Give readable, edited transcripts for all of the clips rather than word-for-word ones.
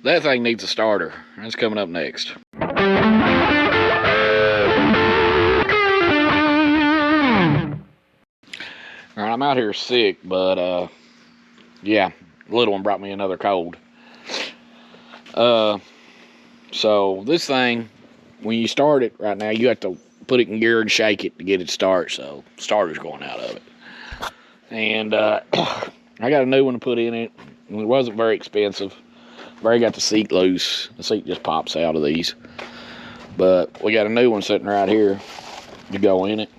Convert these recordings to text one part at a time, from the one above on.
That thing needs a starter. That's coming up next. Alright, I'm out here sick, but yeah, little one brought me another cold. So this thing, when you start it right now, you have to put it in gear and shake it to get it to start, so starter's going out of it. And I got a new one to put in it. It wasn't very expensive. I've already got the seat loose. The seat just pops out of these. But we got a new one sitting right here to go in it.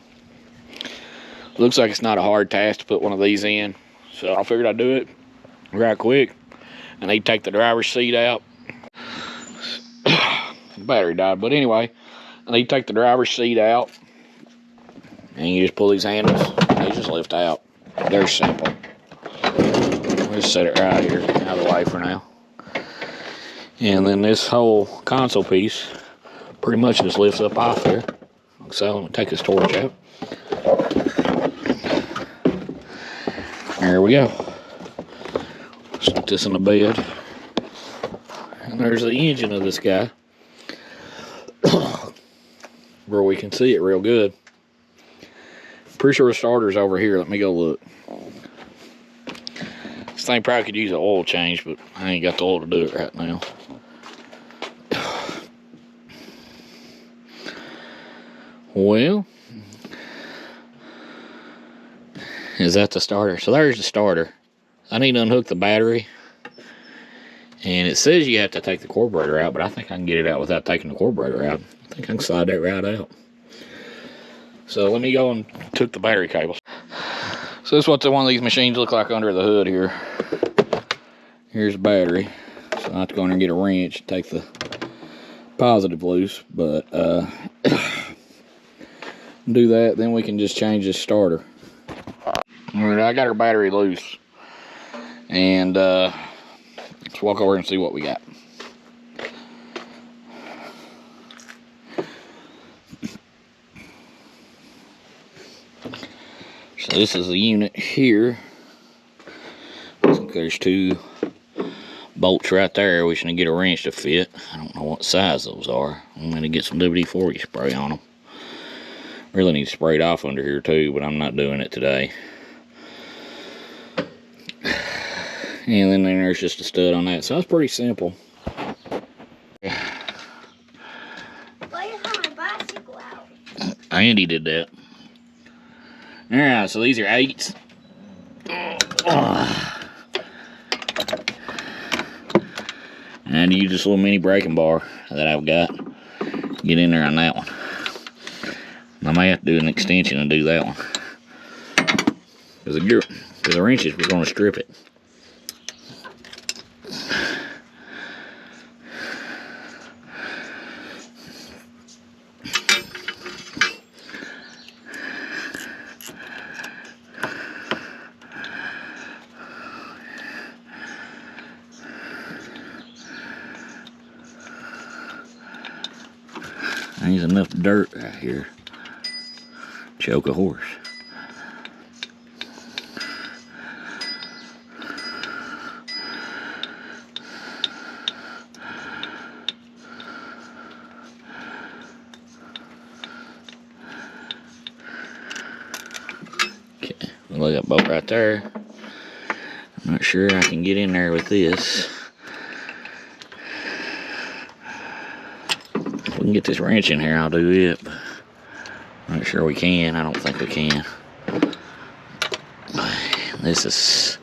Looks like it's not a hard task to put one of these in, so I figured I'd do it right quick. I need to take the driver's seat out. The battery died, but anyway, I need to take the driver's seat out, and you just pull these handles, and they just lift out. They're simple. We'll just set it right here out of the way for now. And then this whole console piece pretty much just lifts up off there. So I'm gonna take this torch out. There we go. Stick this in the bed. And there's the engine of this guy, where we can see it real good. Pretty sure the starter's over here. Let me go look. This thing probably could use an oil change, but I ain't got the oil to do it right now. Well, is that the starter? So there's the starter. I need to unhook the battery. And it says you have to take the carburetor out, but I think I can get it out without taking the carburetor out. I think I can slide that right out. So let me go and took the battery cables. So this is what one of these machines look like under the hood here. Here's the battery. So I have to go in there and get a wrench and take the positive loose, but do that, then we can just change this starter. Alright, I got our battery loose. And let's walk over and see what we got. So this is the unit here. Looks like there's two bolts right there. We should get a wrench to fit. I don't know what size those are. I'm going to get some WD-40 spray on them. Really need to spray it off under here too, but I'm not doing it today. And then there's just a stud on that. So that's pretty simple. Why you have my bicycle out? Andy did that. Alright, so these are 8s. And use this little mini braking bar that I've got. Get in there on that one. I may have to do an extension and do that one. Because the wrenches, we're going to strip it. There's enough dirt right here. Choke a horse. Okay, look at that bolt right there. I'm not sure I can get in there with this. If we can get this wrench in here, I'll do it. I'm not sure we can. I don't think we can. This is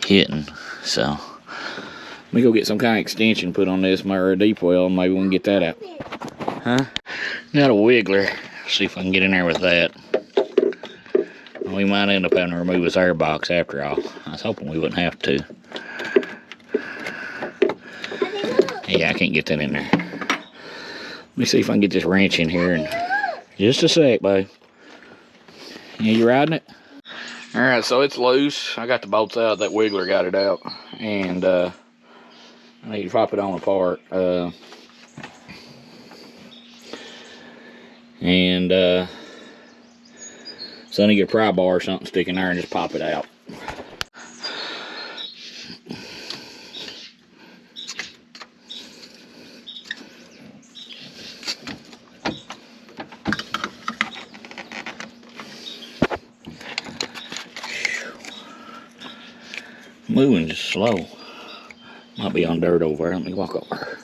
hitting, so let me go get some kind of extension put on this, or a deep well, and maybe we can get that out. Huh? Got a wiggler. See if I can get in there with that. We might end up having to remove this air box after all. I was hoping we wouldn't have to. Yeah, I can't get that in there. Let me see if I can get this wrench in here. And just a sec, babe. Yeah, you riding it? Alright, so it's loose. I got the bolts out. That wiggler got it out. And I need to pop it on apart. So I need to get a pry bar or something, stick in there and just pop it out. moving just slow. Might be on dirt over there. Let me walk over.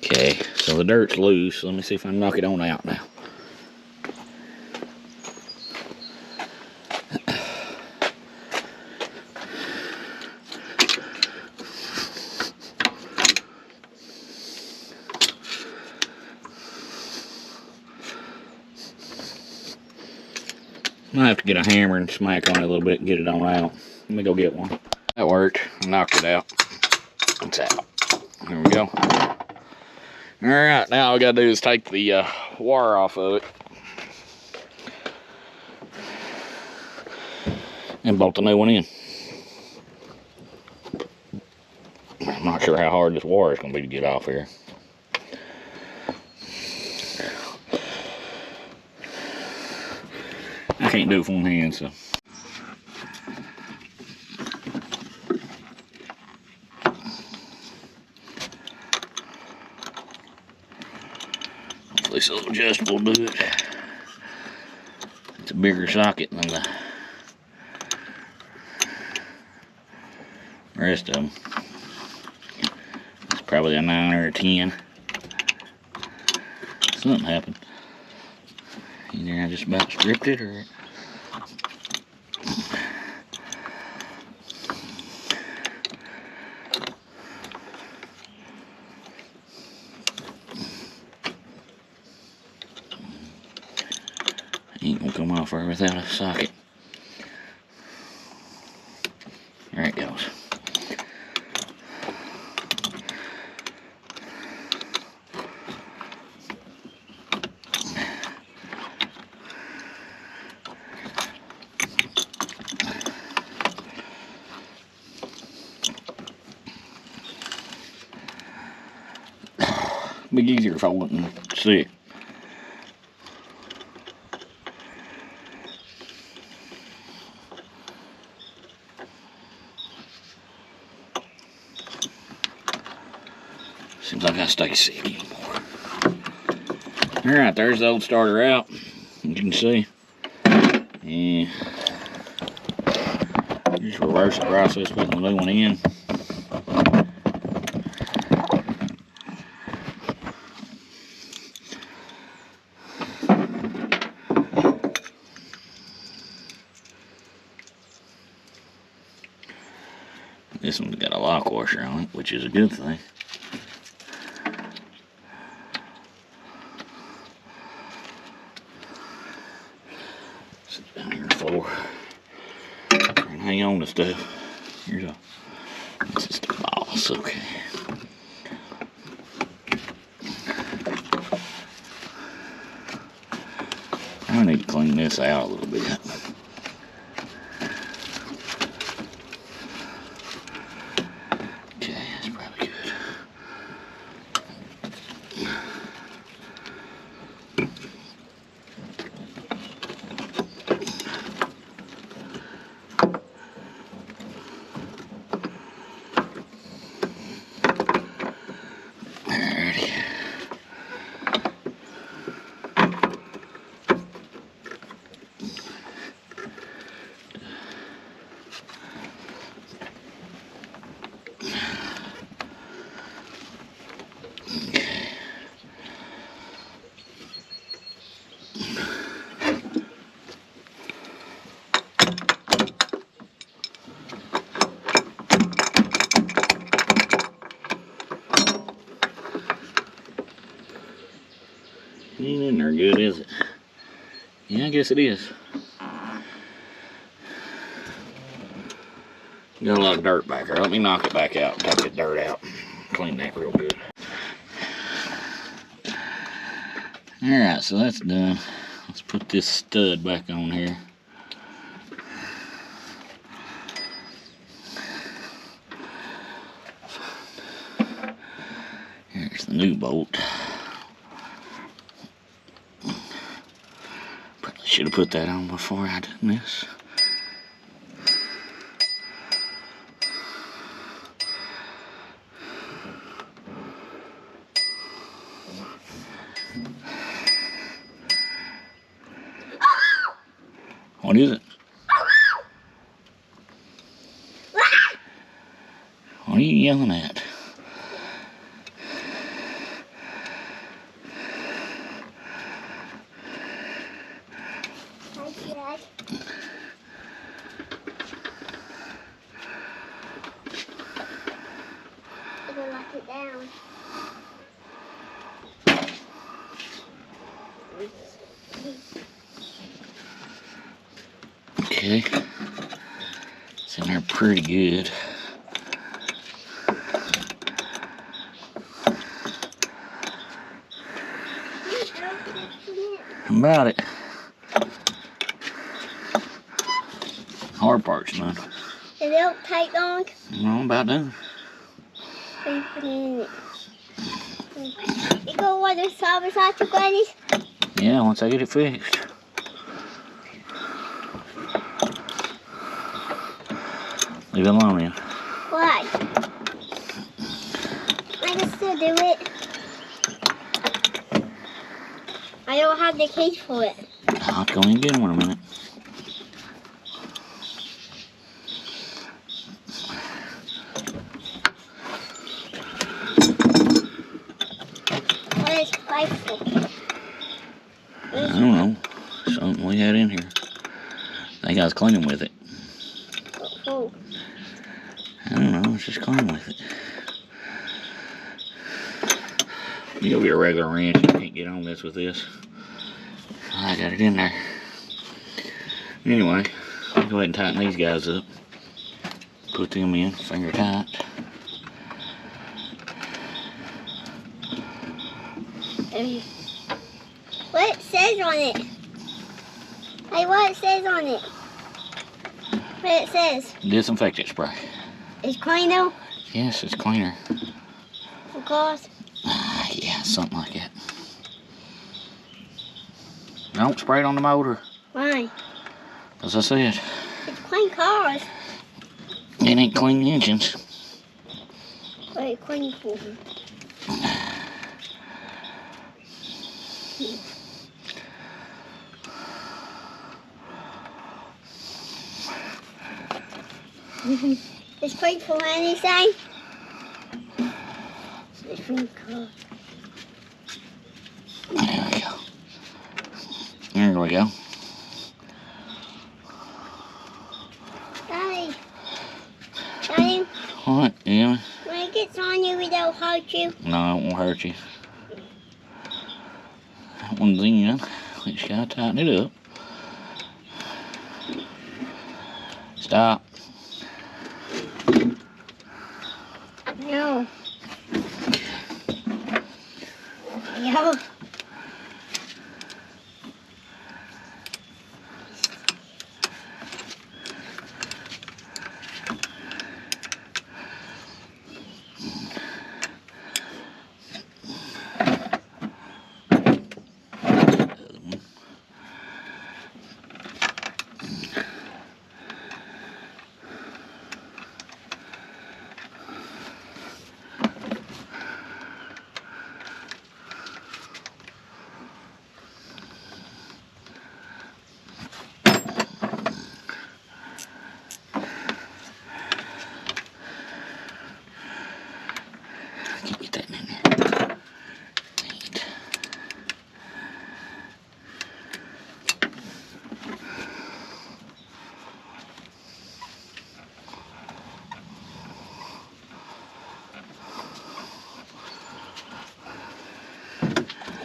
Okay, so the dirt's loose. Let me see if I can knock it on out now. Might have to get a hammer and smack on it a little bit and get it on out. Let me go get one. That worked. I knocked it out. It's out. There we go. Alright, now all we gotta do is take the wire off of it and bolt the new one in. I'm not sure how hard this wire is gonna be to get off here. I can't do it with one hand, so. This little adjustable will do it. It's a bigger socket than the rest of them. It's probably a 9 or a 10. Something happened. Either I just about stripped it or ain't gonna come off there without a socket. There it goes. Be easier if I wouldn't see it. Seems like I stay sick anymore. Alright, there's the old starter out. As you can see. And just reverse the process, putting the new one in. This one's got a lock washer on it, which is a good thing. Sit down here on the floor and hang on to stuff. Here's a, this is the boss, okay. I need to clean this out a little bit. Ain't in there good, is it? Yeah, I guess it is. Got a lot of dirt back there. Let me knock it back out and take that dirt out. Clean that real good. Alright, so that's done. Let's put this stud back on here. There's the new bolt. Probably should have put that on before I did this. What is it? What are you yelling at? Lock it down. Okay. It's in there pretty good. About it. Hard part's done. Is it tight long? No, about done. What are you putting in it? You go want to solve it out your grannies? Yeah, once I get it fixed. Leave it alone then. Why? I can still do it. I don't have the case for it. I'll go and get one in a minute. What is pipe for? I don't know. Something we had in here. I think I was cleaning with it. Oh. I don't know. I was just cleaning with it. You go get a regular wrench. You can't get on this with this. I got it in there. Anyway, I'll go ahead and tighten these guys up. Put them in, finger tight. What it says on it? Hey, what it says on it? What it says? Disinfectant spray. It's Rhino? Yes, it's cleaner. Because? Yeah, something like that. Don't spray it on the motor. Why? As I said, It's clean cars. it ain't clean engines. What it clean for? It's clean for anything? It's clean car. There we go. There we go. Daddy. Daddy, What? Yeah? when it gets on you, it don't hurt you. No, it won't hurt you. That one's in. We just gotta tighten it up. Stop. No. No. Get that in there. Neat.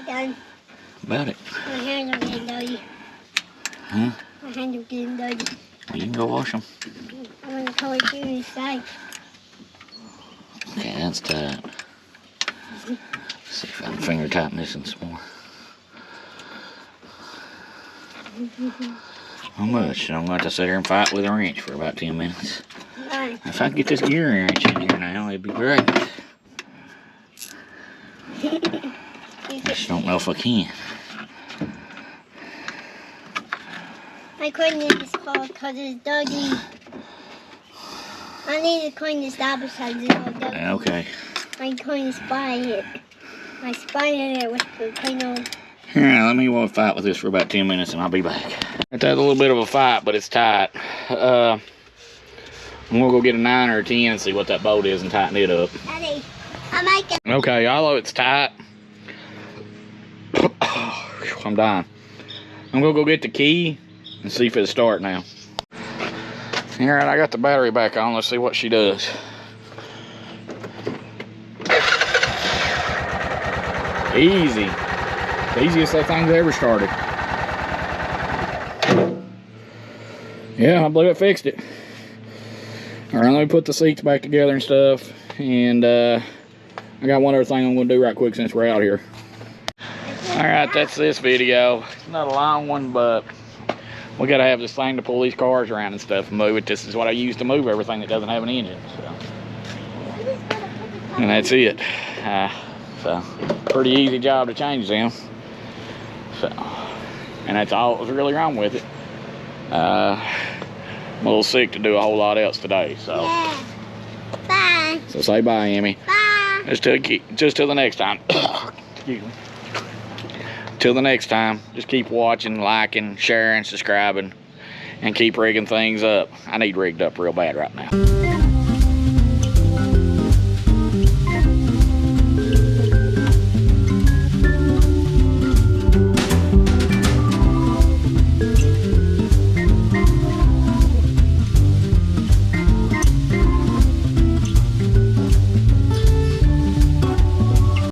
Done. About it. My hands are getting dirty. Huh? My hands are getting dirty. Well, you can go wash them. I'm gonna come with you inside. Okay, that's tight. See if I can finger tighten this in some more. How much? I'm going to sit here and fight with a wrench for about 10 minutes. Right. If I can get this gear wrench in here now, it'd be great. I just don't know if I can. My clean this car because it's dirty. I need to clean this garbage because it's all dirty. Okay. I clean the spot it. I spotted it with the clean on. Alright, let me fight with this for about 10 minutes and I'll be back. That's a little bit of a fight, but it's tight. I'm gonna go get a 9 or a 10 and see what that bolt is and tighten it up. Daddy, I'm making. Okay, although it's tight, I'm dying. I'm gonna go get the key and see if it'll start now. Alright, I got the battery back on. Let's see what she does. Easy. The easiest that thing's ever started. Yeah, I believe it fixed it. Alright, let me put the seats back together and stuff. And I got one other thing I'm going to do right quick since we're out here. Alright, that's this video. It's not a long one, but we got to have this thing to pull these cars around and stuff and move it. This is what I use to move everything that doesn't have an engine. So. And that's it. So, pretty easy job to change them. So, and that's all that was really wrong with it. I'm a little sick to do a whole lot else today, so. Yeah. Bye. So say bye, Emmy. Bye. Just till the next time. Excuse me. Till the next time, just keep watching, liking, sharing, subscribing, and keep rigging things up. I need rigged up real bad right now.